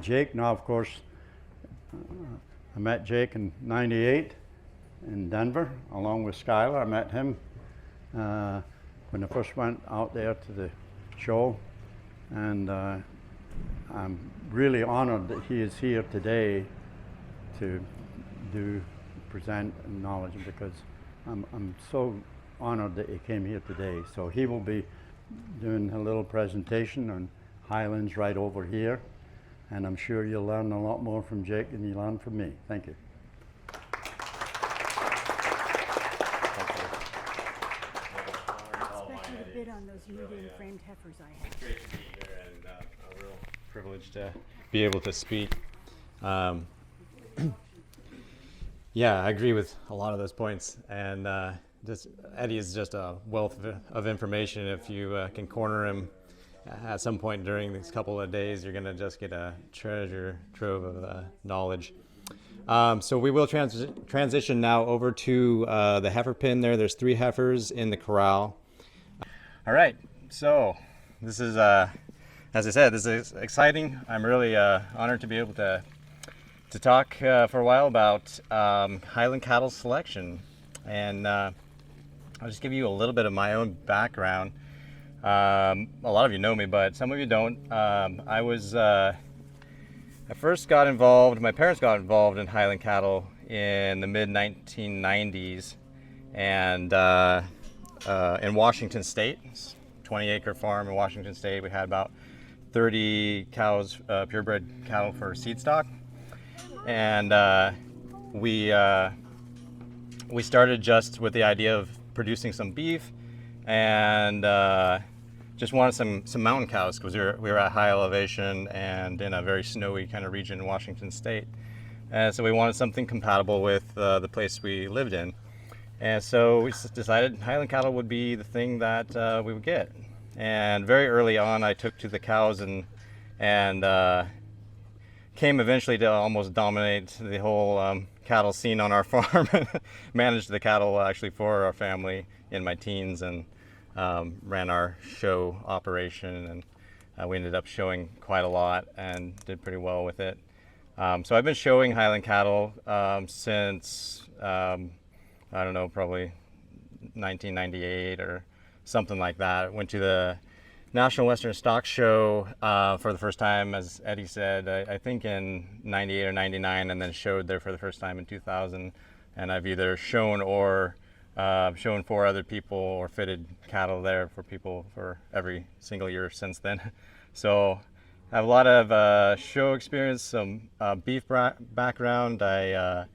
Jake. Now, of course, I met Jake in '98 in Denver, along with Skylar. I met him when I first went out there to the show, and I'm really honored that he is here today to present knowledge, because I'm so honored that he came here today. So he will be doing a little presentation on Highlands right over here, and I'm sure you'll learn a lot more from Jake than you learned from me. Thank you. Expected a bit on those medium framed heifers I have. It's great to be here, and a real privilege to be able to speak. Yeah, I agree with a lot of those points, and Eddie is just a wealth of information. If you can corner him at some point during these couple of days, you're going to just get a treasure trove of knowledge. So we will transition now over to the heifer pen there. There's 3 heifers in the corral. All right, so this is, as I said, this is exciting. I'm really honored to be able to talk for a while about Highland cattle selection. And I'll just give you a little bit of my own background. A lot of you know me, but some of you don't. I first got involved, my parents got involved in Highland cattle in the mid-1990s, and in Washington State, 20-acre farm in Washington State. We had about 30 cows, purebred cattle for seed stock, and we started just with the idea of producing some beef, and just wanted some mountain cows, because we were at high elevation and in a very snowy kind of region in Washington State. And so we wanted something compatible with the place we lived in. And so we decided Highland cattle would be the thing that we would get. And very early on, I took to the cows and came eventually to almost dominate the whole cattle scene on our farm. Managed the cattle actually for our family in my teens, and ran our show operation, and we ended up showing quite a lot and did pretty well with it. So I've been showing Highland cattle since, I don't know, probably 1998 or something like that. Went to the National Western Stock Show for the first time, as Eddie said, I think in 98 or 99, and then showed there for the first time in 2000. And I've either shown or shown for other people or fitted cattle there for people for every single year since then. So I have a lot of show experience, some beef background. I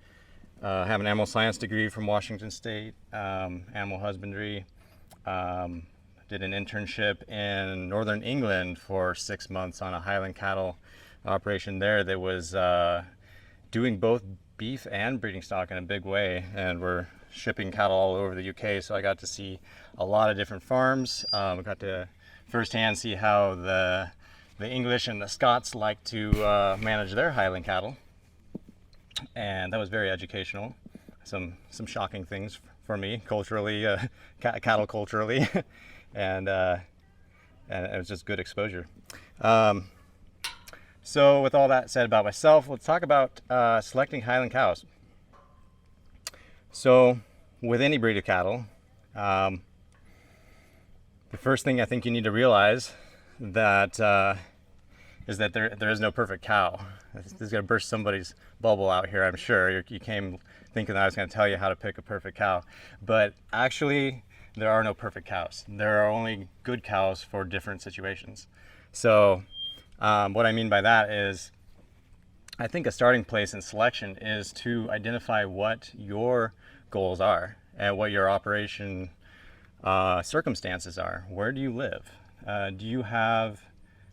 have an animal science degree from Washington State, animal husbandry. Did an internship in northern England for 6 months on a Highland cattle operation there that was doing both beef and breeding stock in a big way, and we're shipping cattle all over the UK, so I got to see a lot of different farms. I got to firsthand see how the English and the Scots like to manage their Highland cattle, and that was very educational. Some shocking things for me culturally, cattle culturally, and it was just good exposure. So with all that said about myself, let's talk about selecting Highland cows. So with any breed of cattle, the first thing I think you need to realize that is that there is no perfect cow. This is going to burst somebody's bubble out here, I'm sure. You came thinking that I was going to tell you how to pick a perfect cow, but actually there are no perfect cows. There are only good cows for different situations. So what I mean by that is, I think a starting place in selection is to identify what your goals are and what your operation circumstances are. Where do you live? Do you have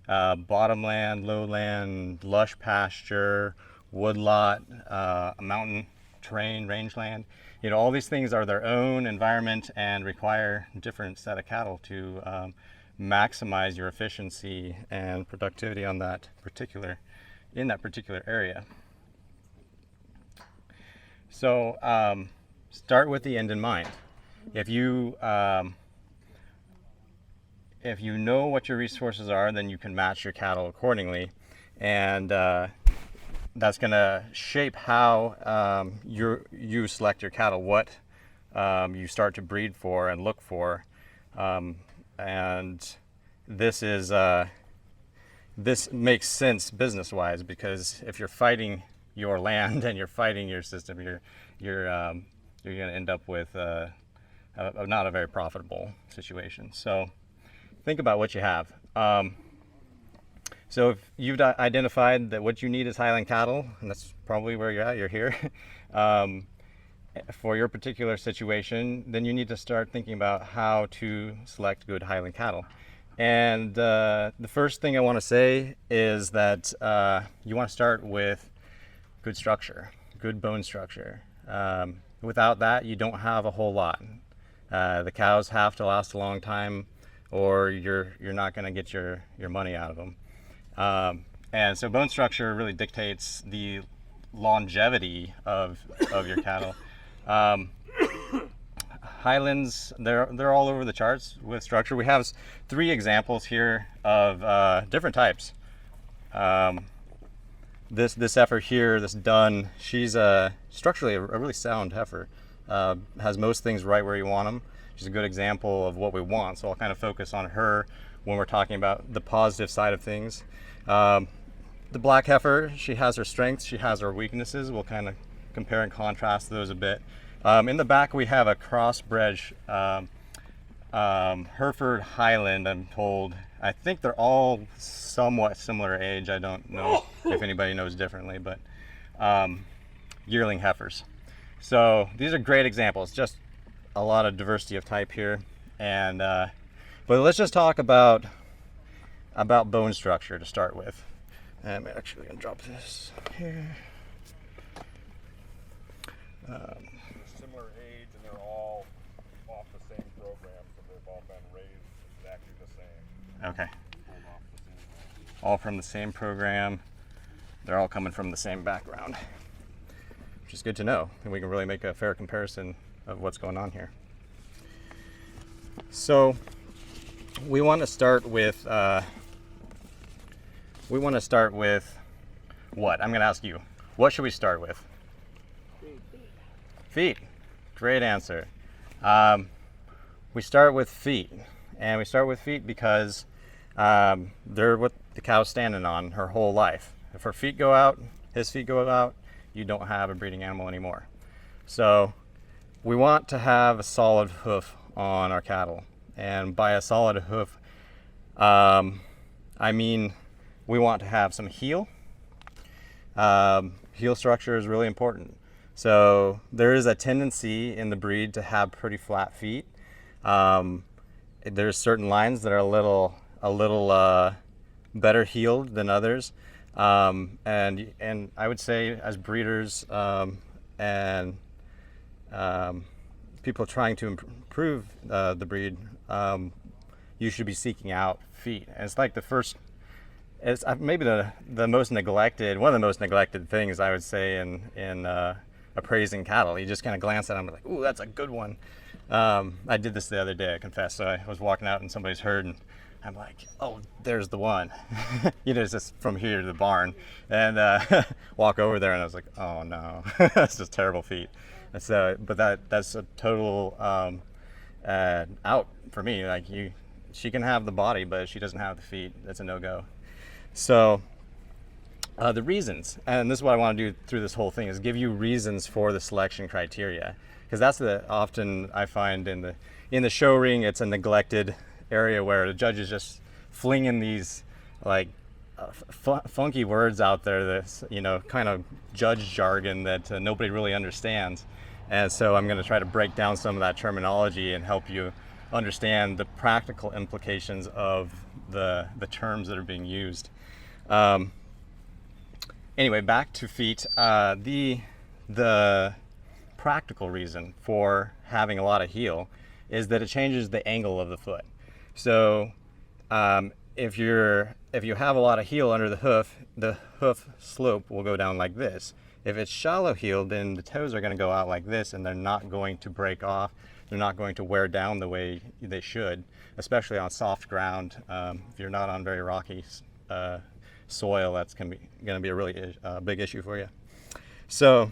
bottomland, lowland, lush pasture, woodlot, mountain terrain, rangeland? You know, all these things are their own environment and require a different set of cattle to maximize your efficiency and productivity on that particular area. So start with the end in mind. If you know what your resources are, then you can match your cattle accordingly. and that's going to shape how you select your cattle, what you start to breed for and look for, and this is this makes sense business-wise, because if you're fighting your land and you're fighting your system, you're going to end up with not a very profitable situation. So think about what you have. So if you've identified that what you need is Highland cattle, and that's probably where you're at, you're here, for your particular situation, then you need to start thinking about how to select good Highland cattle. And the first thing I want to say is that you want to start with good structure, good bone structure. Without that, you don't have a whole lot. The cows have to last a long time, or you're not going to get your money out of them. And so bone structure really dictates the longevity of your cattle. Highlands, they're all over the charts with structure. We have 3 examples here of different types. This heifer here, this dun, she's structurally a really sound heifer. Has most things right where you want them. She's a good example of what we want, so I'll kind of focus on her when we're talking about the positive side of things. The black heifer, she has her strengths, she has her weaknesses. We'll kind of compare and contrast those a bit. In the back we have a crossbred Hereford Highland, I'm told. I think they're all somewhat similar age. I don't know if anybody knows differently, but yearling heifers. So these are great examples, just a lot of diversity of type here. And but let's just talk about bone structure to start with. I'm actually going to drop this here. Similar age, and they're all off the same program, so they've all been raised exactly the same. Okay. Pulled off the same program. All from the same program. They're all coming from the same background, which is good to know, and we can really make a fair comparison of what's going on here. So we want to start with what? I'm going to ask you, what should we start with? Feet. Great answer. We start with feet, and we start with feet because they're what the cow's standing on her whole life. If her feet go out, his feet go out, you don't have a breeding animal anymore. So we want to have a solid hoof on our cattle, and by a solid hoof, I mean we want to have some heel. Heel structure is really important. So there is a tendency in the breed to have pretty flat feet. There's certain lines that are a little better heeled than others, and I would say as breeders and people trying to improve the breed, you should be seeking out feet. And it's like it's maybe the most neglected, one of the most neglected things I would say in appraising cattle. You just kind of glance at them and like, ooh, that's a good one. I did this the other day, I confess. So I was walking out in somebody's herd and I'm like, oh, there's the one. It's just from here to the barn. And walk over there and I was like, oh no, that's just terrible feet. And so, but that's a total out for me. Like she can have the body, but if she doesn't have the feet, that's a no-go. So the reasons, and this is what I want to do through this whole thing, is give you reasons for the selection criteria, because that's often I find in the show ring, it's a neglected area where the judge is just flinging these like funky words out there that kind of judge jargon that nobody really understands. And so I'm going to try to break down some of that terminology and help you understand the practical implications of the terms that are being used. Anyway, back to feet. The practical reason for having a lot of heel is that it changes the angle of the foot. So if you have a lot of heel under the hoof slope will go down like this. If it's shallow heeled, then the toes are going to go out like this, and they're not going to break off. They're not going to wear down the way they should, especially on soft ground. If you're not on very rocky soil, that's going to be a really big issue for you. So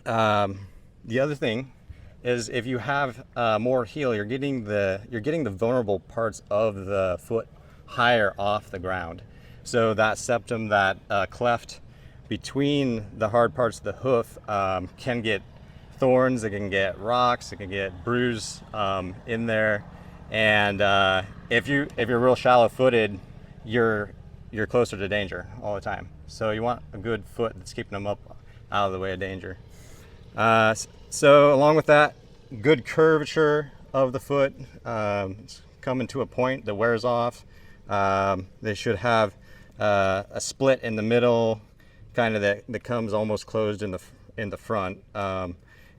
the other thing is, if you have more heel, you're getting the vulnerable parts of the foot higher off the ground. So that septum, that cleft between the hard parts of the hoof, can get thorns, it can get rocks, it can get bruise in there. And if you're real shallow footed, you're closer to danger all the time. So you want a good foot that's keeping them up out of the way of danger. So along with that, good curvature of the foot. It's coming to a point that wears off. They should have a split in the middle, kind of that comes almost closed in the front,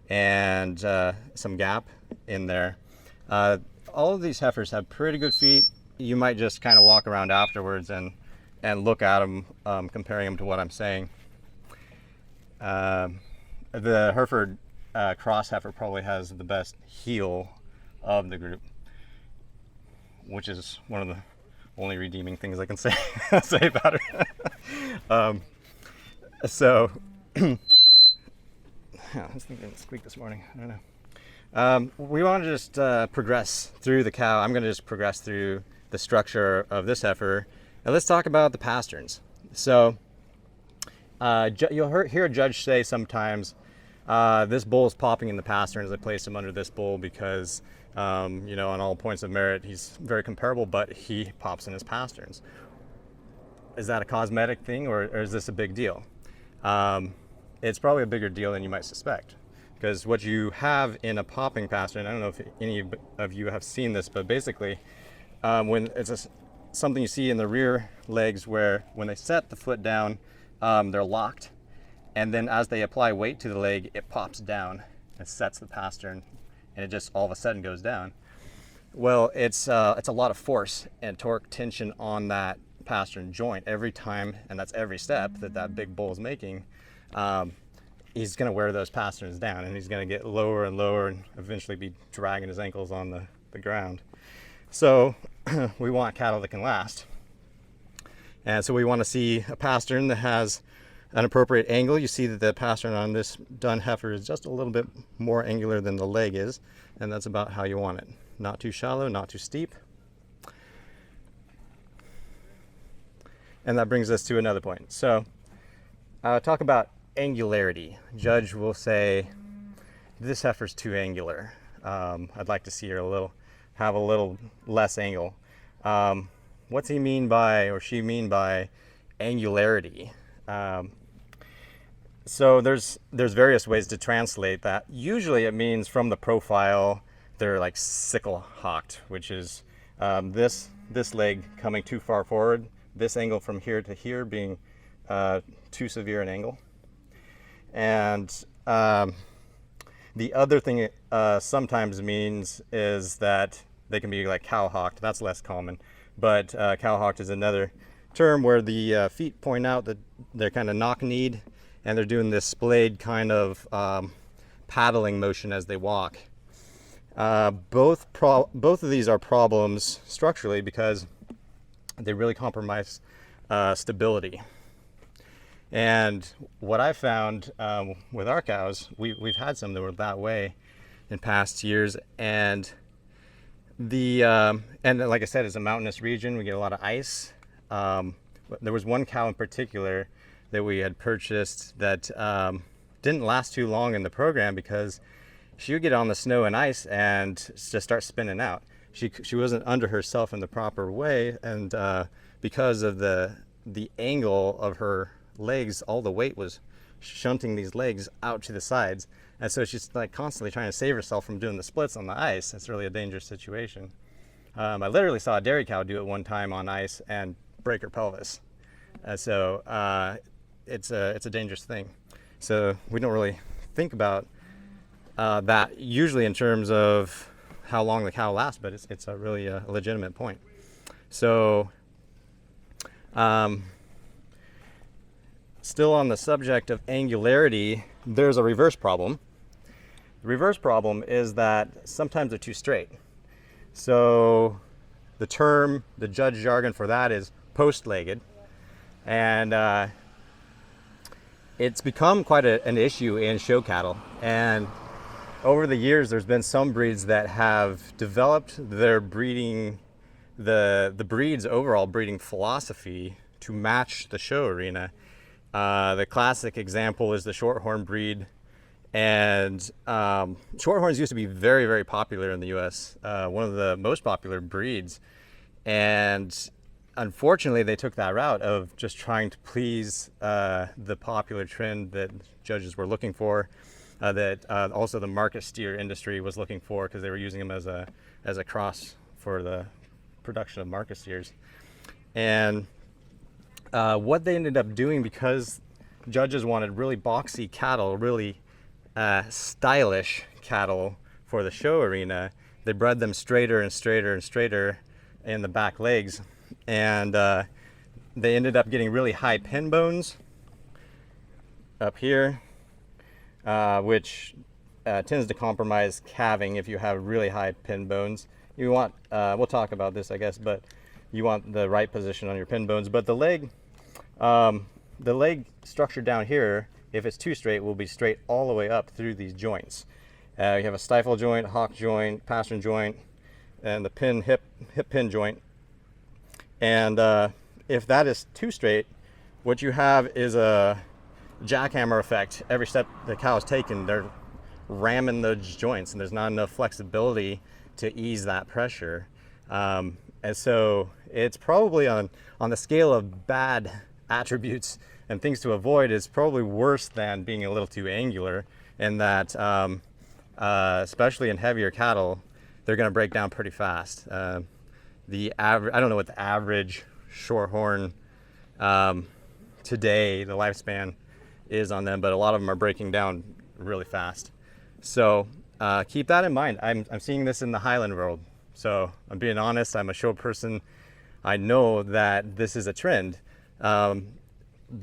and some gap in there. All of these heifers have pretty good feet. You might just kind of walk around afterwards and look at them, comparing them to what I'm saying. The Hereford cross heifer probably has the best heel of the group, which is one of the only redeeming things I can say about her. So, I was thinking it squeaked this morning. I don't know. We want to just progress through the cow. I'm going to just progress through the structure of this heifer, and let's talk about the pasterns. So, you'll hear a judge say sometimes, this bull is popping in the pasterns. I placed him under this bull because, on all points of merit, he's very comparable, but he pops in his pasterns. Is that a cosmetic thing, or is this a big deal? It's probably a bigger deal than you might suspect, because what you have in a popping pastern, I don't know if any of you have seen this, but basically, when it's something you see in the rear legs, where when they set the foot down, they're locked, and then as they apply weight to the leg, it pops down and sets the pastern, and it just all of a sudden goes down. Well, it's a lot of force and torque tension on that pastern joint every time, and that's every step that big bull is making. He's going to wear those pasterns down, and he's going to get lower and lower and eventually be dragging his ankles on the ground. So we want cattle that can last. And so we want to see a pastern that has an appropriate angle. You see that the pastern on this dun heifer is just a little bit more angular than the leg is, and that's about how you want it. Not too shallow, not too steep. And that brings us to another point. So talk about angularity. Judge will say, this heifer's too angular. I'd like to see her have a little less angle. What's he mean by, or she mean by, angularity? So there's various ways to translate that. Usually it means from the profile they're like sickle hocked, which is this leg coming too far forward, this angle from here to here being too severe an angle. And the other thing it sometimes means is that they can be like cow hocked. That's less common, but cow hocked is another term where the feet point out that they're kind of knock-kneed, and they're doing this splayed kind of paddling motion as they walk. Both of these are problems structurally because they really compromise stability. And what I found with our cows, we've had some that were that way in past years, and and like I said, it's a mountainous region. We get a lot of ice. There was one cow in particular that we had purchased that didn't last too long in the program because she would get on the snow and ice and just start spinning out. She wasn't under herself in the proper way, and because of the angle of her legs, all the weight was shunting these legs out to the sides, and so she's like constantly trying to save herself from doing the splits on the ice. It's really a dangerous situation. I literally saw a dairy cow do it one time on ice and break her pelvis. So it's a dangerous thing. So we don't really think about that usually in terms of how long the cow lasts, but it's a really legitimate point. So still on the subject of angularity, there's a reverse problem. The reverse problem is that sometimes they're too straight. So the judge jargon for that is post-legged. And it's become quite an issue in show cattle. And over the years, there's been some breeds that have developed their breeding, the breed's overall breeding philosophy to match the show arena. The classic example is the Shorthorn breed. And Shorthorns used to be very, very popular in the U.S., one of the most popular breeds. And unfortunately, they took that route of just trying to please the popular trend that judges were looking for, that also the market steer industry was looking for, because they were using them as a cross for the production of market steers. And what they ended up doing, because judges wanted really boxy cattle, really stylish cattle for the show arena, they bred them straighter and straighter and straighter in the back legs. And they ended up getting really high pin bones up here, which tends to compromise calving if you have really high pin bones. You want, we'll talk about this, I guess, but you want the right position on your pin bones. But the leg structure down here, if it's too straight, will be straight all the way up through these joints. You have a stifle joint, hock joint, pastern joint, and the pin hip pin joint. And if that is too straight, what you have is a jackhammer effect. Every step the cow is taking, they're ramming those joints, and there's not enough flexibility to ease that pressure. And so it's probably on the scale of bad attributes and things to avoid, is probably worse than being a little too angular, in that especially in heavier cattle, they're going to break down pretty fast. The average, I don't know what the average Shorthorn today, the lifespan is on them, but a lot of them are breaking down really fast. So keep that in mind. I'm seeing this in the Highland world. So I'm being honest, I'm a show person. I know that this is a trend.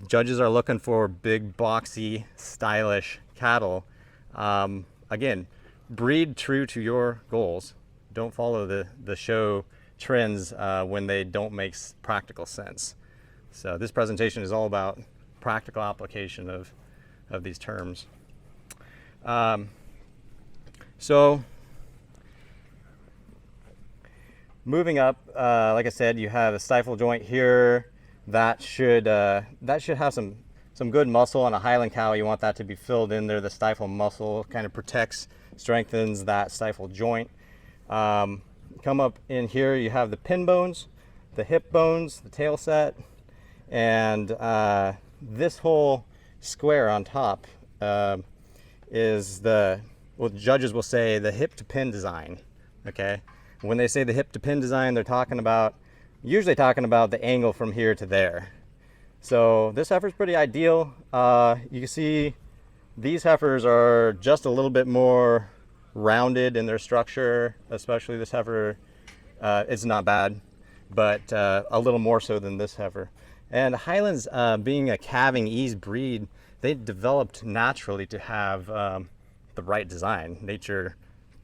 Judges are looking for big, boxy, stylish cattle. Again, breed true to your goals. Don't follow the show trends when they don't make practical sense. So this presentation is all about practical application of these terms. So moving up, like I said, you have a stifle joint here. That should have some good muscle. On a Highland cow, you want that to be filled in there. The stifle muscle kind of protects, strengthens that stifle joint. Come up in here, you have the pin bones, the hip bones, the tail set, and this whole square on top is what judges will say the hip to pin design. Okay, when they say the hip to pin design, they're usually talking about the angle from here to there. So this heifer is pretty ideal. You can see these heifers are just a little bit more rounded in their structure, especially this heifer. It's not bad, but a little more so than this heifer. And Highlands, being a calving ease breed, they developed naturally to have the right design. Nature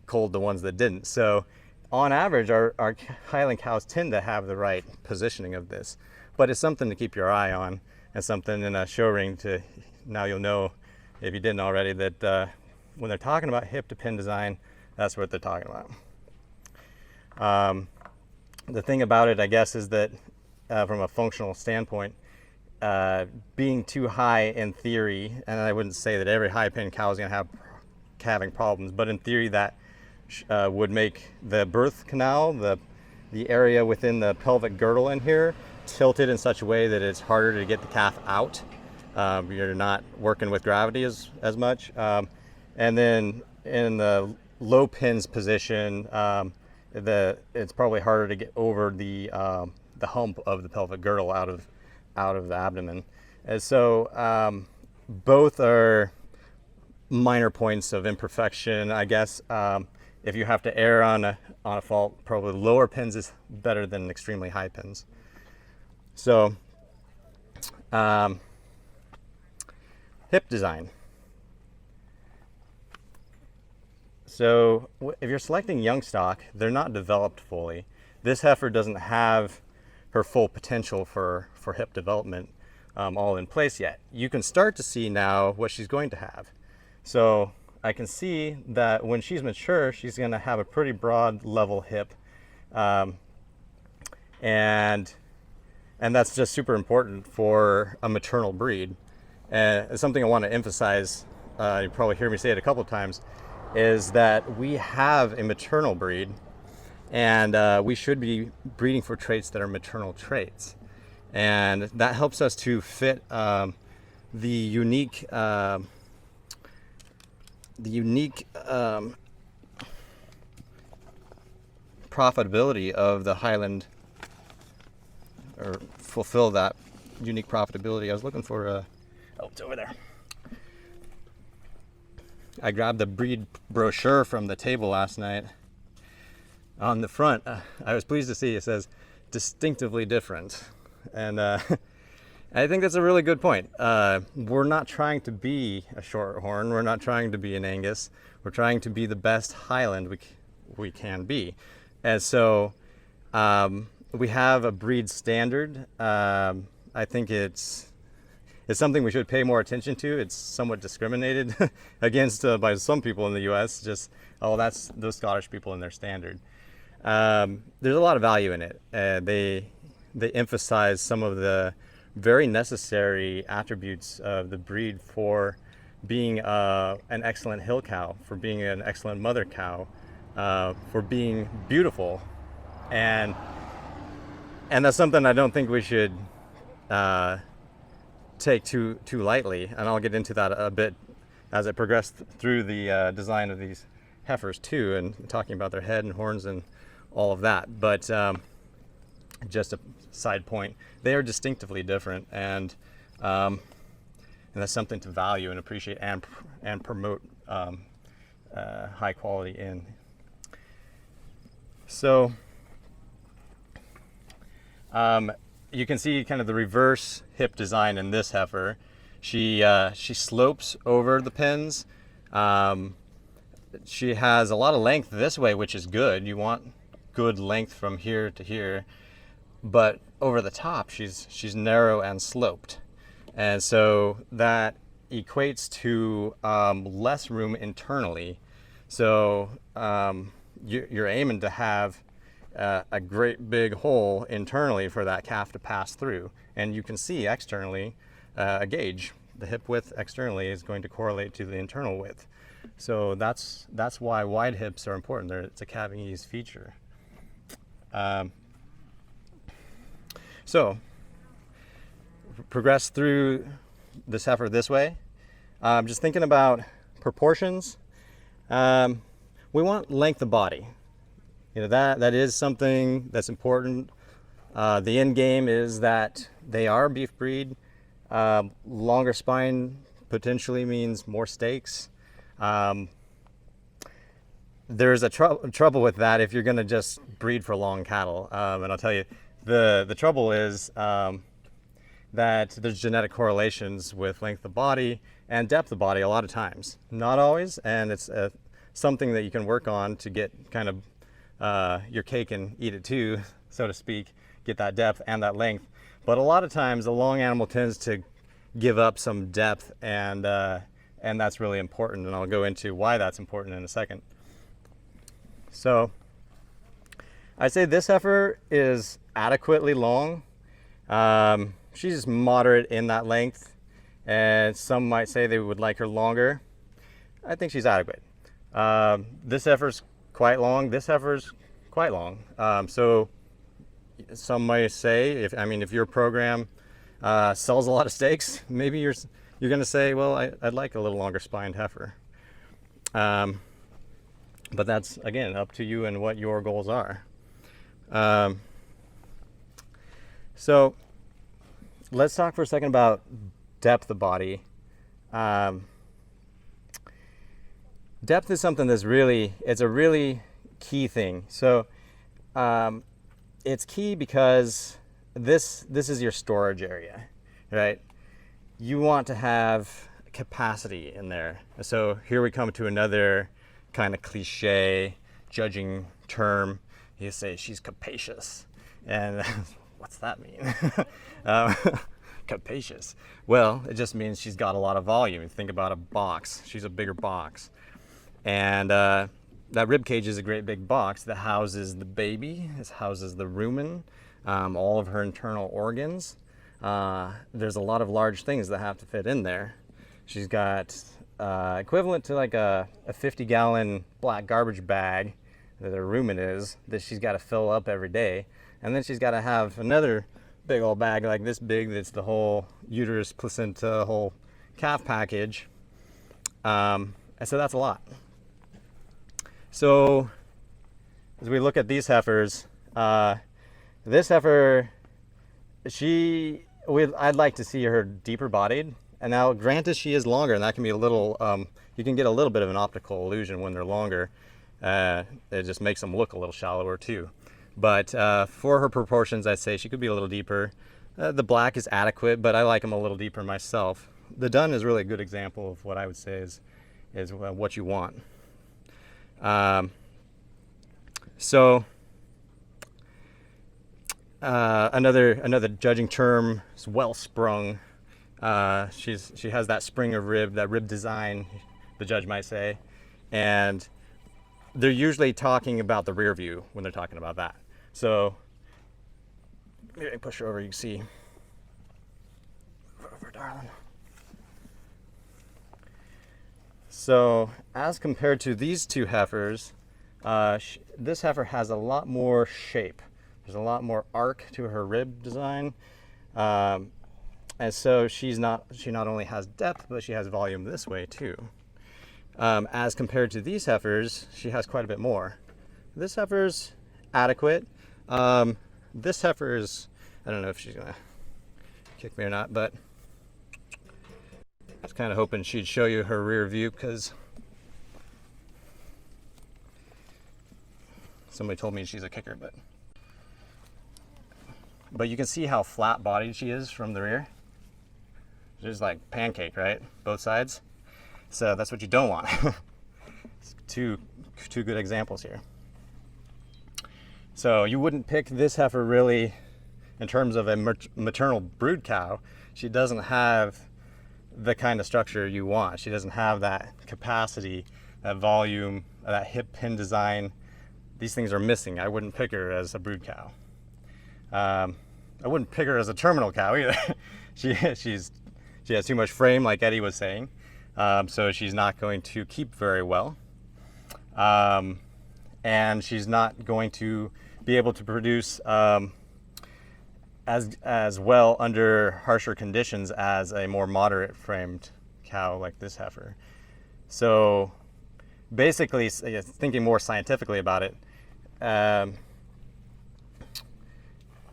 culled the ones that didn't. So on average, our Highland cows tend to have the right positioning of this, but it's something to keep your eye on, and something in a show ring to, now you'll know, if you didn't already, that when they're talking about hip to pin design, that's what they're talking about. The thing about it, I guess, is that from a functional standpoint, being too high in theory, and I wouldn't say that every high pin cow is going to have calving problems, but in theory that would make the birth canal, the area within the pelvic girdle in here, tilted in such a way that it's harder to get the calf out. You're not working with gravity as much. And then in the low pins position, it's probably harder to get over the hump of the pelvic girdle out of the abdomen. And so both are minor points of imperfection, I guess. If you have to err on a fault, probably lower pins is better than extremely high pins. So hip design. So if you're selecting young stock, they're not developed fully. This heifer doesn't have her full potential for hip development. all in place yet. You can start to see now what she's going to have. So I can see that when she's mature, she's going to have a pretty broad level hip, and that's just super important for a maternal breed. And it's something I want to emphasize, you probably hear me say it a couple of times, is that we have a maternal breed, and we should be breeding for traits that are maternal traits. And that helps us to fit the unique profitability of the Highland, or fulfill that unique profitability. I was looking for oh, it's over there. I grabbed the breed brochure from the table last night. On the front, I was pleased to see it says distinctively different. And I think that's a really good point. We're not trying to be a Shorthorn. We're not trying to be an Angus. We're trying to be the best Highland we can be. And so we have a breed standard. I think it's something we should pay more attention to. It's somewhat discriminated against by some people in the U.S. Just, oh, that's those Scottish people and their standard. There's a lot of value in it. They emphasize some of the very necessary attributes of the breed for being an excellent hill cow, for being an excellent mother cow, for being beautiful, and that's something I don't think we should take too lightly. And I'll get into that a bit as I progress through the design of these heifers too, and talking about their head and horns and all of that. But just a side point, they are distinctively different, and that's something to value and appreciate and promote high quality in. So you can see kind of the reverse hip design in this heifer. She slopes over the pins. She has a lot of length this way, which is good. You want good length from here to here, but over the top she's narrow and sloped, and so that equates to less room internally. So you're aiming to have a great big hole internally for that calf to pass through, and you can see externally a gauge. The hip width externally is going to correlate to the internal width. So that's why wide hips are important. It's a calving ease feature. So progress through this heifer this way. Just thinking about proportions. We want length of body. You know, that is something that's important. The end game is that they are beef breed. Longer spine potentially means more steaks. There's a trouble with that if you're going to just breed for long cattle. And I'll tell you, the trouble is that there's genetic correlations with length of body and depth of body a lot of times. Not always, and it's something that you can work on to get kind of your cake and eat it too, so to speak, get that depth and that length. But a lot of times the long animal tends to give up some depth, and that's really important, and I'll go into why that's important in a second. So I say this heifer is adequately long. She's moderate in that length, and some might say they would like her longer. I think she's adequate. This heifer's quite long. This heifer's quite long. So some might say, if your program sells a lot of steaks, maybe you're going to say, well, I'd like a little longer spined heifer. But that's, again, up to you and what your goals are. So let's talk for a second about depth of body. Depth is something that's it's a really key thing. So it's key because this is your storage area, right? You want to have capacity in there. So here we come to another kind of cliche judging term. You say she's capacious, and what's that mean? capacious. Well, it just means she's got a lot of volume. Think about a box. She's a bigger box. And that rib cage is a great big box that houses the baby, it houses the rumen, all of her internal organs. There's a lot of large things that have to fit in there. She's got equivalent to like a 50-gallon black garbage bag that her rumen is, that she's got to fill up every day. And then she's got to have another big old bag like this big, that's the whole uterus, placenta, whole calf package. And so that's a lot. So as we look at these heifers, this heifer, I'd like to see her deeper bodied. And now granted, she is longer, and that can be a little, you can get a little bit of an optical illusion when they're longer. It just makes them look a little shallower too. But for her proportions, I'd say she could be a little deeper. The black is adequate, but I like them a little deeper myself. The dun is really a good example of what I would say is what you want. Another judging term is well sprung. She has that spring of rib, that rib design, the judge might say, and they're usually talking about the rear view when they're talking about that. So maybe I push her over, you can see. Over, darling. So as compared to these two heifers, this heifer has a lot more shape. There's a lot more arc to her rib design. And so she not only has depth, but she has volume this way too. As compared to these heifers, she has quite a bit more. This heifer's adequate. This heifer is, I don't know if she's gonna kick me or not, but I was kind of hoping she'd show you her rear view, because somebody told me she's a kicker, but you can see how flat bodied she is from the rear. She's like pancake, right? Both sides. So that's what you don't want. Two good examples here. So you wouldn't pick this heifer really in terms of a maternal brood cow. She doesn't have the kind of structure you want. She doesn't have that capacity, that volume, that hip pin design. These things are missing. I wouldn't pick her as a brood cow. I wouldn't pick her as a terminal cow either. She has too much frame, like Eddie was saying. So she's not going to keep very well. And she's not going to be able to produce as well under harsher conditions as a more moderate framed cow like this heifer. So basically, thinking more scientifically about it,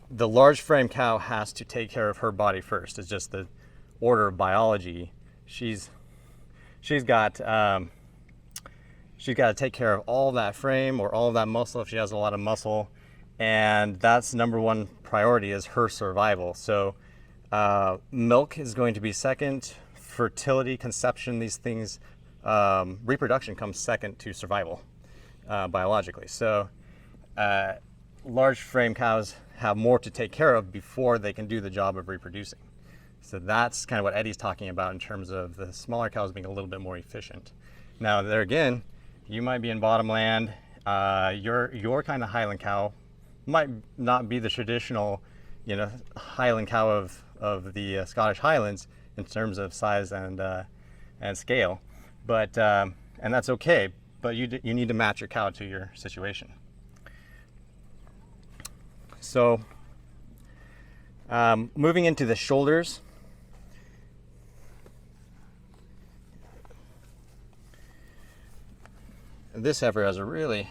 the large frame cow has to take care of her body first. It's just the order of biology. She's got to take care of all that frame or all of that muscle if she has a lot of muscle, and that's number one priority, is her survival. So milk is going to be second, fertility, conception, these things, reproduction comes second to survival biologically. So large frame cows have more to take care of before they can do the job of reproducing. So that's kind of what Eddie's talking about in terms of the smaller cows being a little bit more efficient. Now there again, you might be in bottomland. Your kind of Highland cow might not be the traditional, Highland cow of the Scottish Highlands in terms of size and scale, but and that's okay. But you need to match your cow to your situation. So moving into the shoulders. This heifer has a really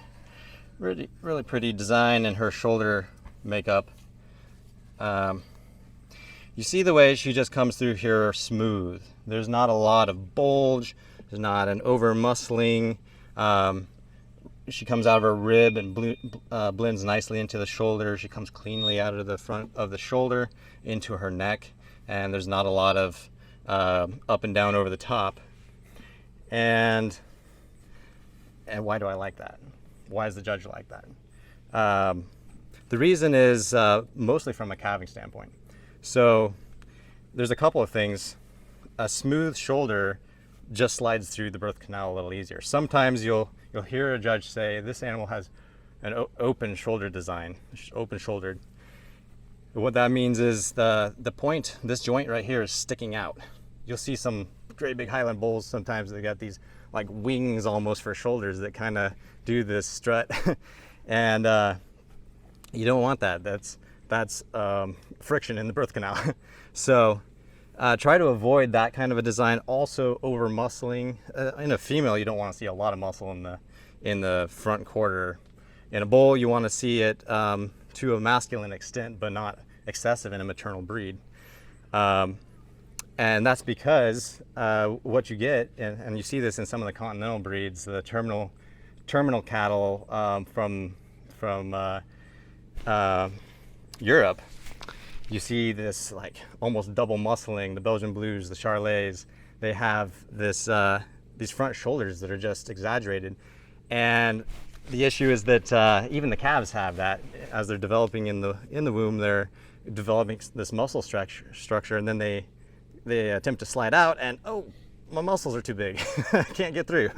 pretty design in her shoulder makeup. You see the way she just comes through here smooth. There's not a lot of bulge. There's not an over muscling. She comes out of her rib and blends nicely into the shoulder. She comes cleanly out of the front of the shoulder into her neck, and there's not a lot of up and down over the top. And why do I like that? Why does the judge like that? The reason is mostly from a calving standpoint. So there's a couple of things. A smooth shoulder just slides through the birth canal a little easier. Sometimes you'll hear a judge say this animal has an open shoulder design, open shouldered. What that means is the point, this joint right here, is sticking out. You'll see some great big Highland bulls sometimes, they got these like wings almost for shoulders that kind of do this strut. And you don't want that. That's friction in the birth canal. So try to avoid that kind of a design. Also, over muscling. In a female, you don't want to see a lot of muscle in the front quarter. In a bull, you want to see it to a masculine extent, but not excessive in a maternal breed. And that's because what you get, and you see this in some of the continental breeds, the terminal cattle from Europe, you see this like almost double muscling. The Belgian Blues, the Charolais, they have this these front shoulders that are just exaggerated. And the issue is that even the calves have that. As they're developing in the womb, they're developing this muscle structure, and then they attempt to slide out, and oh, my muscles are too big, I can't get through.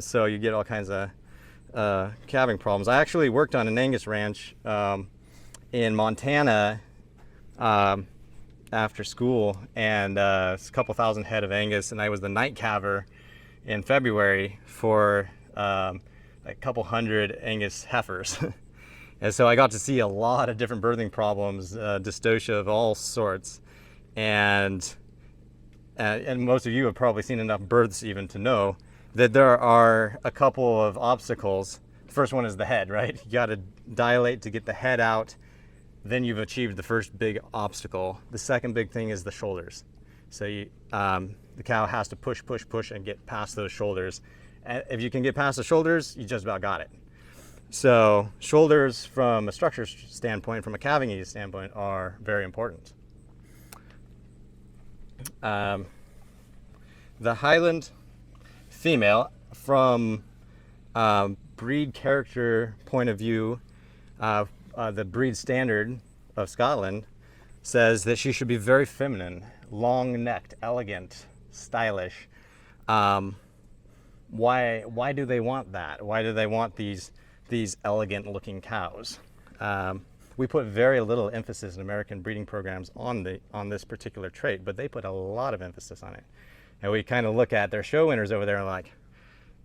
So you get all kinds of calving problems. I actually worked on an Angus ranch in Montana after school, and it's a couple thousand head of Angus, and I was the night calver in February for a couple hundred Angus heifers. And so I got to see a lot of different birthing problems, dystocia of all sorts. And most of you have probably seen enough births even to know that there are a couple of obstacles. The first one is the head, right? You got to dilate to get the head out. Then you've achieved the first big obstacle. The second big thing is the shoulders. So the cow has to push, and get past those shoulders. And if you can get past the shoulders, you just about got it. So shoulders from a structure standpoint, from a calving ease standpoint, are very important. The Highland female, from breed character point of view, the breed standard of Scotland says that she should be very feminine, long-necked, elegant, stylish. Why do they want that? Why do they want these elegant-looking cows? We put very little emphasis in American breeding programs on this particular trait, but they put a lot of emphasis on it. And we kind of look at their show winners over there and like,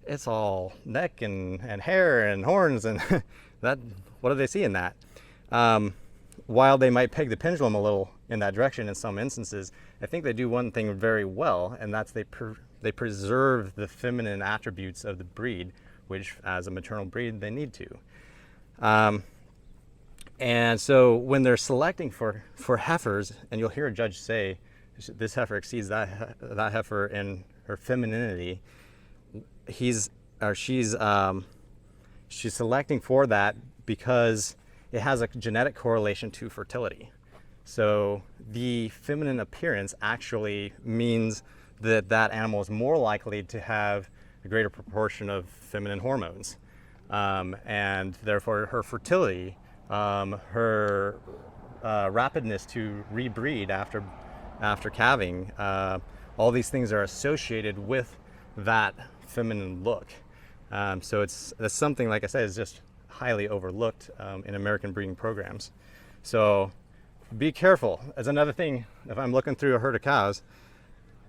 it's all neck and hair and horns, and that, what do they see in that? While they might peg the pendulum a little in that direction in some instances, I think they do one thing very well, and that's they preserve the feminine attributes of the breed, which as a maternal breed they need to. And so when they're selecting for heifers, and you'll hear a judge say, this heifer exceeds that heifer in her femininity, she's selecting for that because it has a genetic correlation to fertility. So the feminine appearance actually means that that animal is more likely to have a greater proportion of feminine hormones. And therefore her fertility, her rapidness to rebreed after calving, all these things are associated with that feminine look. So that's something, like I said, is just highly overlooked in American breeding programs. So be careful. As another thing, if I'm looking through a herd of cows,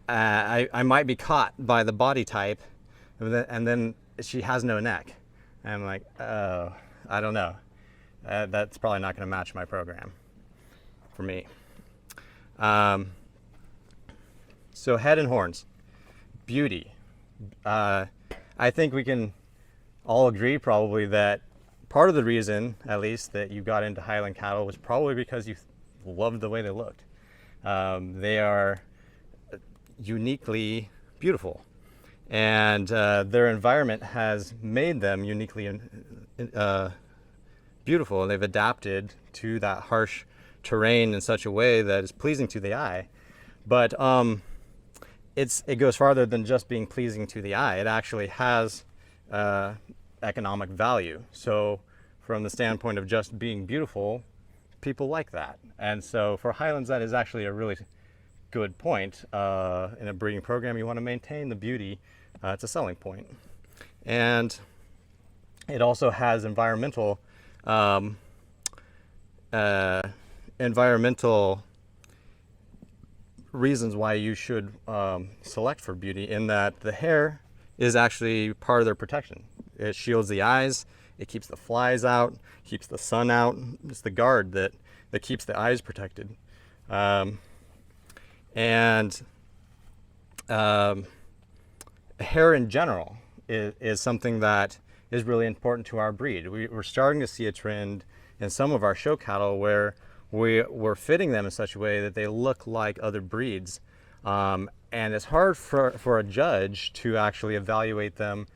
I might be caught by the body type, and then she has no neck. And I'm like, oh, I don't know. That's probably not going to match my program for me. So head and horns, beauty. I think we can all agree probably that part of the reason, at least, that you got into Highland cattle was probably because you loved the way they looked. They are uniquely beautiful, and their environment has made them uniquely beautiful, and they've adapted to that harsh terrain in such a way that is pleasing to the eye. But it goes farther than just being pleasing to the eye. It actually has economic value. So from the standpoint of just being beautiful, people like that. And so for Highlands, that is actually a really good point. In a breeding program, you want to maintain the beauty. It's a selling point. And it also has environmental reasons why you should select for beauty, in that the hair is actually part of their protection. It shields the eyes, it keeps the flies out, keeps the sun out. It's the guard that keeps the eyes protected. Hair in general is something that is really important to our breed. We're starting to see a trend in some of our show cattle where we're fitting them in such a way that they look like other breeds. And it's hard for a judge to actually evaluate them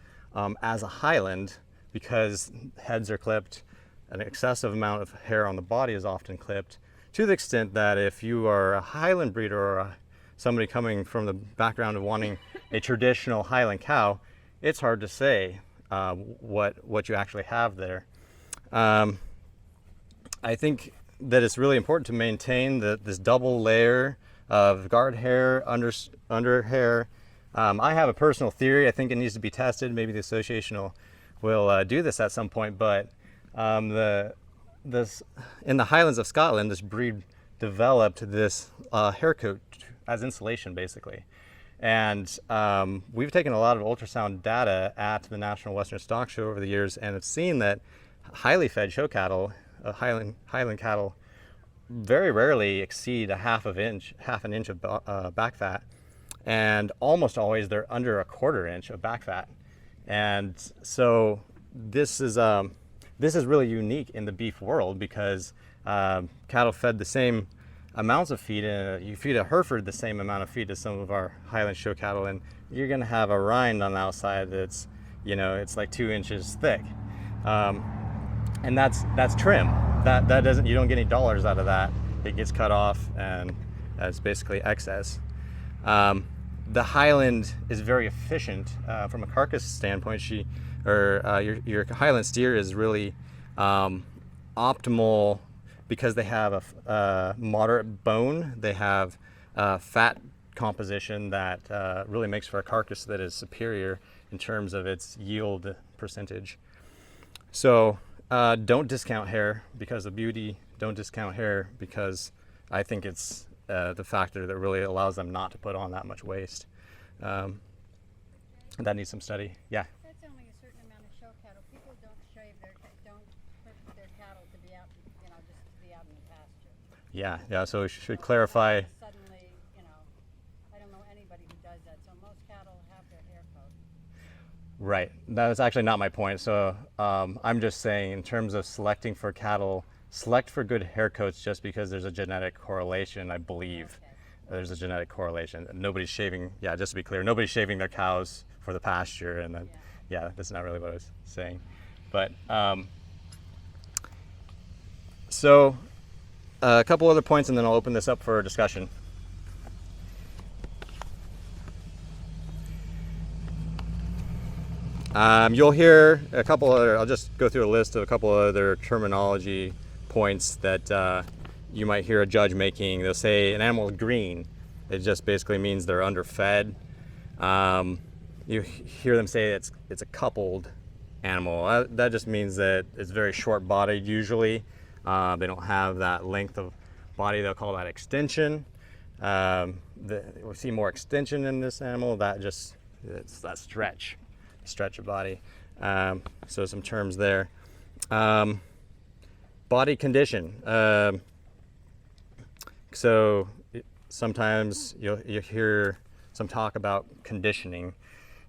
as a Highland, because heads are clipped, an excessive amount of hair on the body is often clipped, to the extent that if you are a Highland breeder or somebody coming from the background of wanting a traditional Highland cow, it's hard to say what you actually have there. I think that it's really important to maintain this double layer of guard hair, under hair. I have a personal theory. I think it needs to be tested. Maybe the association will do this at some point. But in the Highlands of Scotland, this breed developed this hair coat as insulation, basically. And we've taken a lot of ultrasound data at the National Western Stock Show over the years, and it's seen that highly fed show cattle, Highland cattle, very rarely exceed half an inch of back fat, and almost always they're under a 1/4 inch of back fat. And so this is really unique in the beef world, because cattle fed the same amounts of feed, and you feed a Hereford the same amount of feed as some of our Highland show cattle, and you're going to have a rind on the outside that's, it's like 2 inches thick, and that's trim. That doesn't, you don't get any dollars out of that. It gets cut off, and that's basically excess. The Highland is very efficient from a carcass standpoint. Your Highland steer is really optimal because they have a moderate bone. They have fat composition that really makes for a carcass that is superior in terms of its yield percentage. So don't discount hair because of beauty. Don't discount hair because I think it's the factor that really allows them not to put on that much waste. That needs some study. Yeah. That's only a certain amount of show cattle. People don't don't put their cattle to be out, just to be out in the pasture. Yeah. So we should clarify. Suddenly, I don't know anybody who does that. So most cattle have their hair coat. Right. That's actually not my point. So I'm just saying, in terms of selecting for cattle, select for good hair coats just because there's a genetic correlation, I believe. Okay. There's a genetic correlation. Nobody's shaving, just to be clear, nobody's shaving their cows for the pasture. And then, that's not really what I was saying. But so a couple other points, and then I'll open this up for discussion. You'll hear a couple other, I'll just go through a list of a couple other terminology points that you might hear a judge making. They'll say an animal is green. It just basically means they're underfed. You hear them say it's a coupled animal. That just means that it's very short-bodied usually. They don't have that length of body. They'll call that extension. We see more extension in this animal. It's that stretch of body. So some terms there. Body condition. So sometimes you'll hear some talk about conditioning,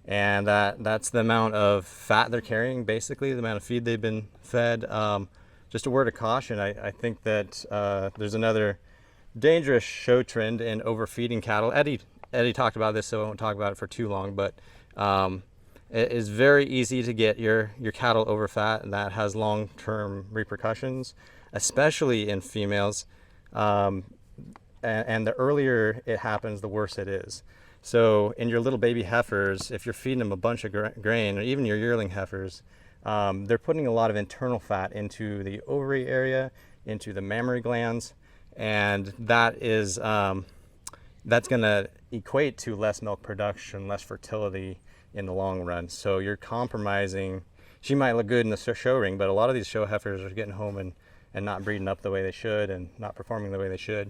and that's the amount of fat they're carrying, basically the amount of feed they've been fed. Just a word of caution, I think that there's another dangerous show trend in overfeeding cattle. Eddie talked about this, so I won't talk about it for too long, but it is very easy to get your cattle overfat, and that has long-term repercussions, especially in females. And the earlier it happens, the worse it is. So in your little baby heifers, if you're feeding them a bunch of grain, or even your yearling heifers, they're putting a lot of internal fat into the ovary area, into the mammary glands, and that is that's going to equate to less milk production, less fertility in the long run. So you're compromising. She might look good in the show ring, but a lot of these show heifers are getting home and not breeding up the way they should and not performing the way they should.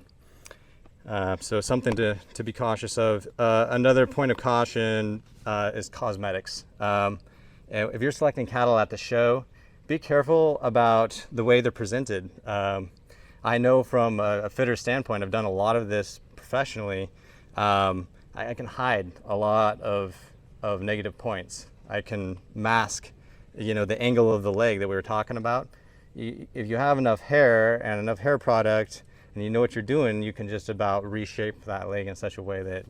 So something to be cautious of. Another point of caution is cosmetics. If you're selecting cattle at the show, be careful about the way they're presented. I know from a fitter standpoint, I've done a lot of this professionally. I can hide a lot of negative points. I can mask, the angle of the leg that we were talking about. If you have enough hair and enough hair product and you know what you're doing, you can just about reshape that leg in such a way that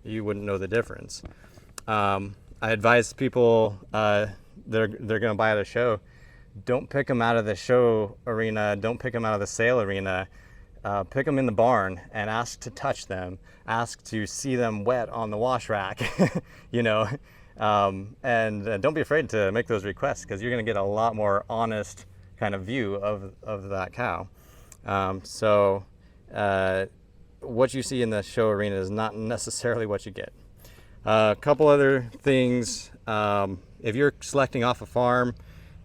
you wouldn't know the difference. I advise people they're going to buy at a show, don't pick them out of the show arena, don't pick them out of the sale arena. Pick them in the barn and ask to touch them, ask to see them wet on the wash rack, and don't be afraid to make those requests, because you're going to get a lot more honest kind of view of that cow. So what you see in the show arena is not necessarily what you get. A couple other things. If you're selecting off a farm,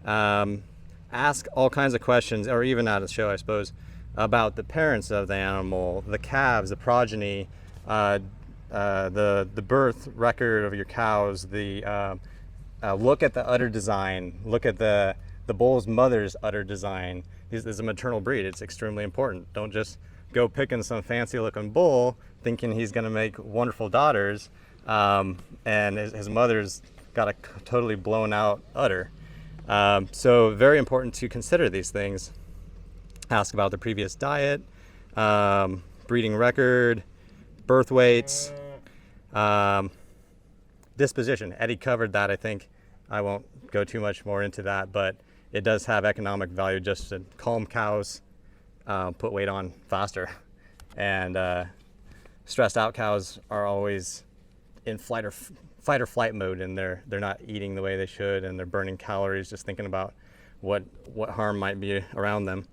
ask all kinds of questions, or even at a show, I suppose, about the parents of the animal, the calves, the progeny, the birth record of your cows, look at the udder design, look at the bull's mother's udder design. This is a maternal breed. It's extremely important. Don't just go picking some fancy looking bull thinking he's going to make wonderful daughters, and his mother's got a totally blown out udder. So very important to consider these things. Ask about the previous diet, breeding record, birth weights, disposition. Eddie covered that, I think. I won't go too much more into that, but it does have economic value just to calm cows, put weight on faster. And stressed out cows are always in fight or flight mode, and they're not eating the way they should, and they're burning calories just thinking about what harm might be around them.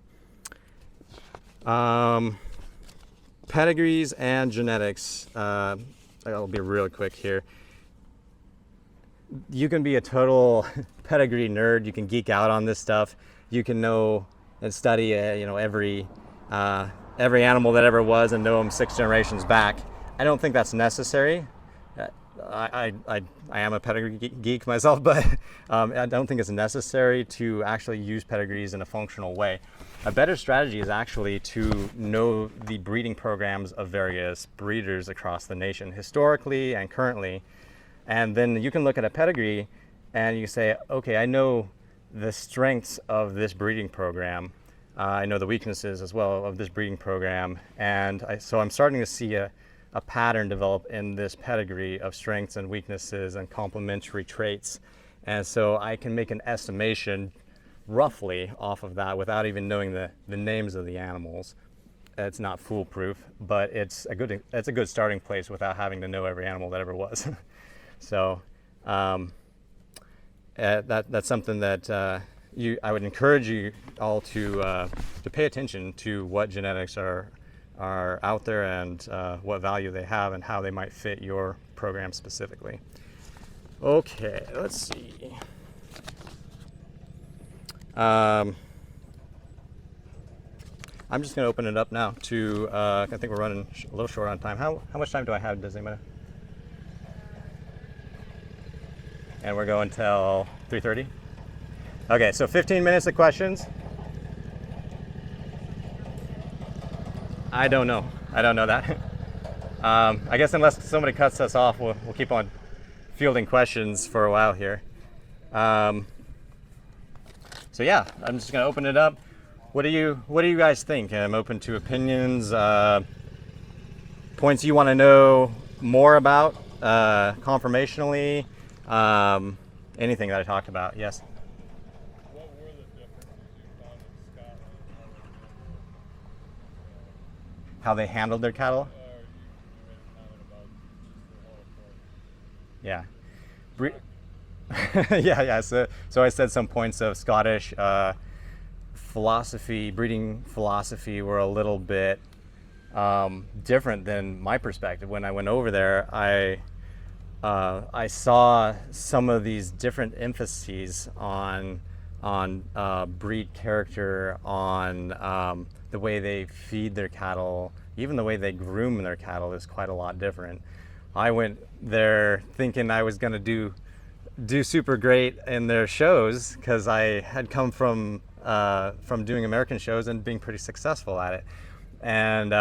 Pedigrees and genetics. I'll be really quick here. You can be a total pedigree nerd. You can geek out on this stuff. You can know and study, every animal that ever was and know them 6 generations back. I don't think that's necessary. I am a pedigree geek myself, but I don't think it's necessary to actually use pedigrees in a functional way. A better strategy is actually to know the breeding programs of various breeders across the nation, historically and currently. And then you can look at a pedigree and you say, okay, I know the strengths of this breeding program. I know the weaknesses as well of this breeding program. And so I'm starting to see a pattern develop in this pedigree of strengths and weaknesses and complementary traits. And so I can make an estimation roughly off of that without even knowing the names of the animals. It's not foolproof, but it's a good starting place without having to know every animal that ever was. So that's something that I would encourage you all to pay attention to what genetics are out there and what value they have and how they might fit your program specifically. Okay, let's see. I'm just going to open it up now to, I think we're running a little short on time. How much time do I have? Does anybody know? And we're going till 3:30? Okay, so 15 minutes of questions. I don't know that. I guess unless somebody cuts us off, we'll keep on fielding questions for a while here. So yeah, I'm just gonna open it up. What do you guys think? I'm open to opinions, points you want to know more about, conformationally, anything that I talked about. Yes. What were the differences you found in Scotland and other How they handled their cattle? you made a comment about just the whole approach. Yeah. Yeah. So I said some points of Scottish philosophy, breeding philosophy, were a little bit different than my perspective. When I went over there, I saw some of these different emphases on breed character, on the way they feed their cattle, even the way they groom their cattle is quite a lot different. I went there thinking I was going to do super great in their shows because I had come from doing American shows and being pretty successful at it, and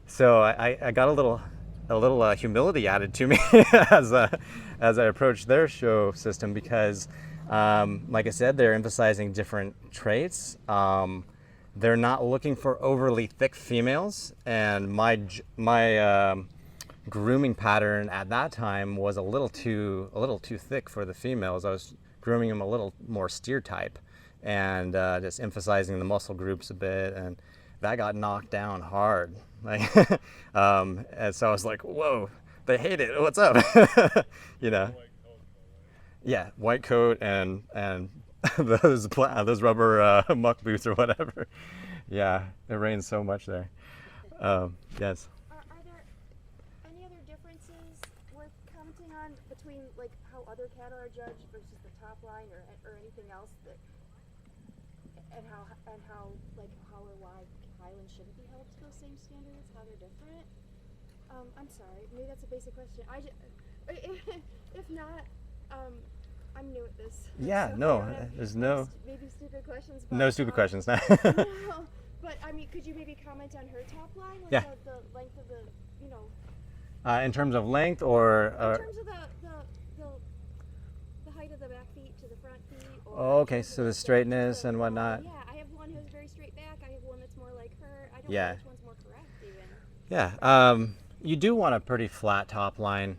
so I got a little humility added to me as I approached their show system because, like I said, they're emphasizing different traits. They're not looking for overly thick females, and my grooming pattern at that time was a little too thick for the females. I was grooming them a little more steer type, and just emphasizing the muscle groups a bit, and that got knocked down hard. Like, and so I was like, "Whoa, they hate it. What's up?" You know? Yeah, white coat and those rubber muck boots or whatever. Yeah, it rains so much there. Yes. Are there any other differences worth commenting on between like how other cattle are judged versus the top line or anything else that and how like how or why Highland shouldn't be held to those same standards, how they're different? I'm sorry, maybe that's a basic question. If not, I'm new at this. Yeah, so no, I don't have there's no maybe stupid questions. But, no stupid questions. No. no, but I mean, could you maybe comment on her top line, like Yeah. the length of the, you know, In terms of length or in terms of the height of the back feet to the front feet? Or Oh, okay, in terms so of the straightness and the- whatnot. Yeah, I have one who's very straight back. I have one that's more like her. I don't Yeah. know which one's more correct even. Yeah, you do want a pretty flat top line.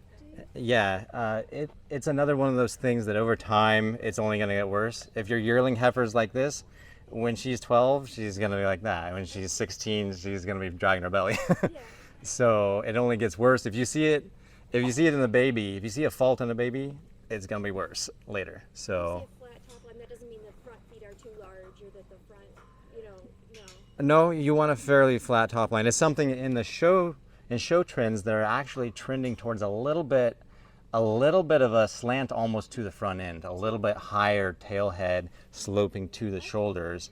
Yeah, it's another one of those things that over time it's only going to get worse. If your yearling heifer's like this, when she's 12, she's going to be like that. When she's 16, she's going to be dragging her belly. Yeah. So it only gets worse if you see it. If you see it in the baby, if you see a fault in the baby, it's going to be worse later. If So. you see a flat top line, that doesn't mean the front feet are too large or that the front, you know, no. No, you want a fairly flat top line. It's something in the show trends that are actually trending towards a little bit of a slant almost to the front end, a little bit higher tail head sloping to the shoulders.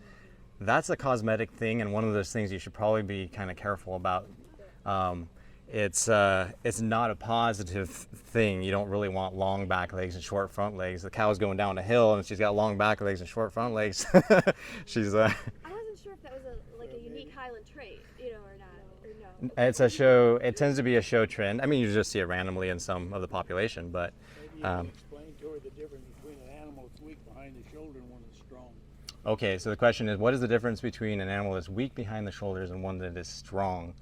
That's a cosmetic thing, and one of those things you should probably be kind of careful about. It's not a positive thing. You don't really want long back legs and short front legs. The cow's going down a hill and she's got long back legs and short front legs. She's I wasn't sure if that was a unique Highland trait, you know, or not, or no. It's a show. It tends to be a show trend. I mean, you just see it randomly in some of the population, but Maybe you can explain to her the difference between an animal that's weak behind the shoulder and one that's strong. okay. So the question is, what is the difference between an animal that's weak behind the shoulders and one that is strong?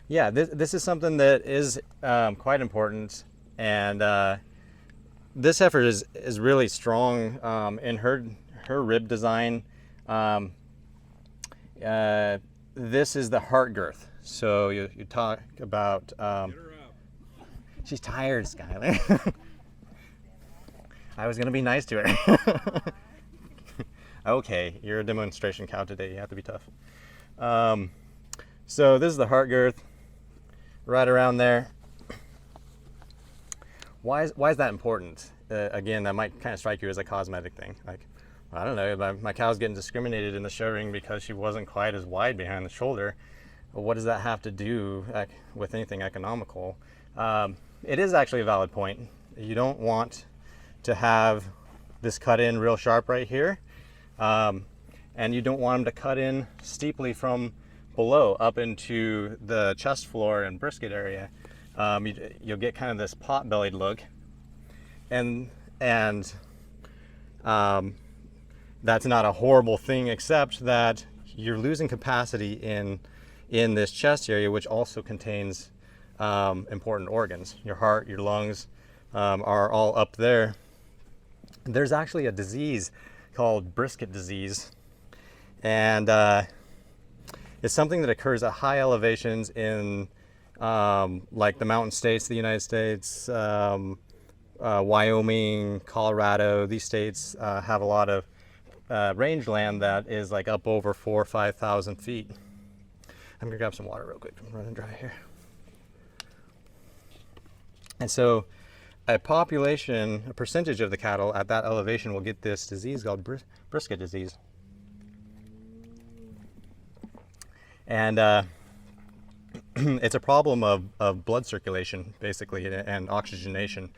Yeah, this is something that is quite important, and this heifer is really strong in her rib design. This is the heart girth. So you talk about. She's tired, Skylar. I was gonna be nice to her. Okay, you're a demonstration cow today. You have to be tough. So this is the heart girth, right around there. Why is that important? Again, that might kind of strike you as a cosmetic thing. Like, I don't know, my cow's getting discriminated in the show ring because she wasn't quite as wide behind the shoulder. Well, what does that have to do with anything economical? It is actually a valid point. You don't want to have this cut in real sharp right here. And you don't want them to cut in steeply from below up into the chest floor and brisket area. You'll get kind of this pot-bellied look, and that's not a horrible thing, except that you're losing capacity in this chest area, which also contains important organs. Your heart, your lungs are all up there. There's actually a disease called brisket disease, and it's something that occurs at high elevations in like the mountain states, the United States, Wyoming, Colorado. These states have a lot of rangeland that is like up over 4,000 or 5,000 feet. I'm gonna grab some water real quick. I'm running dry here. And so a percentage of the cattle at that elevation will get this disease called brisket disease. And it's a problem of blood circulation, basically, and oxygenation.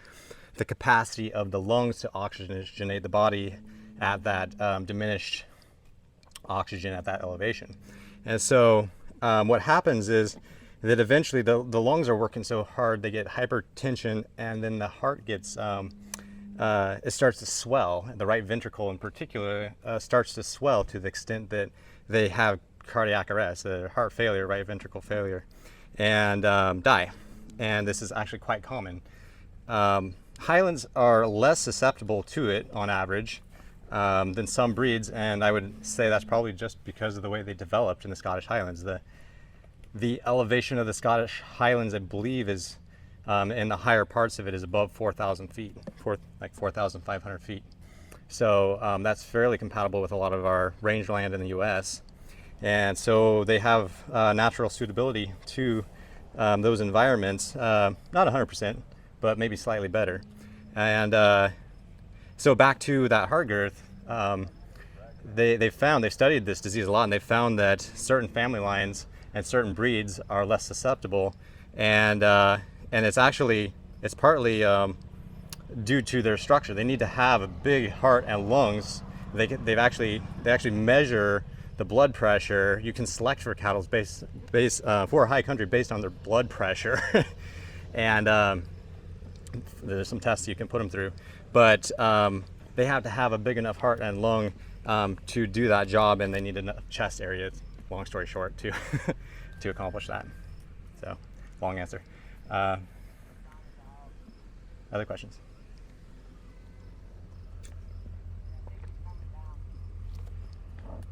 The capacity of the lungs to oxygenate the body at that diminished oxygen at that elevation. And so what happens is that eventually the lungs are working so hard, they get hypertension, and then the heart gets, it starts to swell. The right ventricle in particular starts to swell to the extent that they have cardiac arrest, heart failure, right ventricle failure, and die. And this is actually quite common. Highlands are less susceptible to it on average than some breeds, and I would say that's probably just because of the way they developed in the Scottish Highlands. The elevation of the Scottish Highlands, I believe, is in the higher parts of it is above 4,000 feet, like 4,500 feet. So that's fairly compatible with a lot of our rangeland in the U.S. And so they have natural suitability to those environments, not 100%, but maybe slightly better. And so back to that heart girth, they've studied this disease a lot, and they found that certain family lines and certain breeds are less susceptible, and it's partly due to their structure. They need to have a big heart and lungs. They actually measure the blood pressure. You can select for cattle for a high country based on their blood pressure, and there's some tests you can put them through. But they have to have a big enough heart and lung to do that job, and they need enough chest area. Long story short, to accomplish that. So, long answer. Other questions?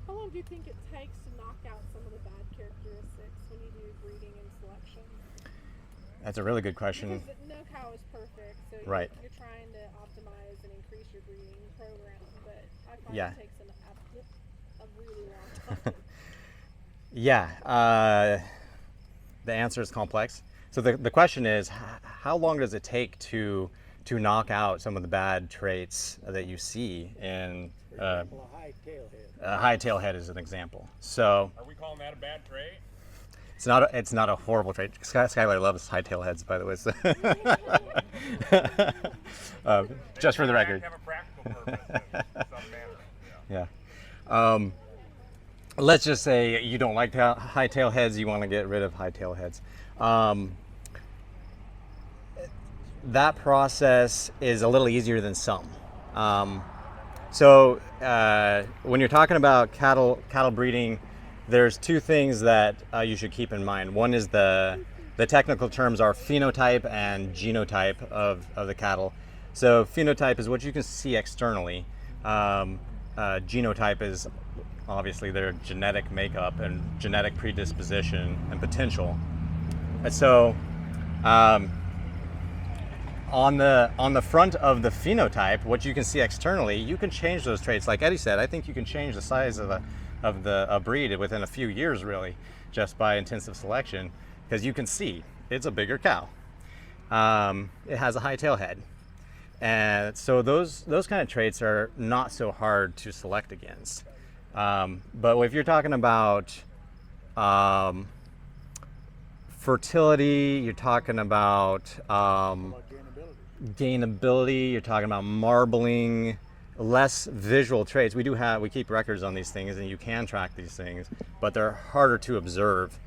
How long do you think it takes to knock out some of the bad characteristics when you do breeding and selection? That's a really good question. Because no cow is perfect, so Right. you're trying to optimize and increase your breeding program, but I find Yeah. it takes a really long time. Yeah, the answer is complex. So the question is, how long does it take to knock out some of the bad traits that you see in A high tail head. a high tail head is an example. So Are we calling that a bad trait? it's not a horrible trait. Skylar loves high tail heads, by the way. So just for the record. Have a practical purpose in some manner. Yeah. Let's just say you don't like high tail heads, you want to get rid of high tail heads. That process is a little easier than some. So when you're talking about cattle breeding, there's two things that you should keep in mind. One is the technical terms are phenotype and genotype of the cattle. So phenotype is what you can see externally. Genotype is obviously their genetic makeup and genetic predisposition and potential. And so on the front of the phenotype, what you can see externally, you can change those traits. Like Eddie said, I think you can change the size of a breed within a few years, really, just by intensive selection, because you can see it's a bigger cow. It has a high tail head. And so those kind of traits are not so hard to select against. But if you're talking about fertility, you're talking about gainability, you're talking about marbling, less visual traits. We keep records on these things, and you can track these things, but they're harder to observe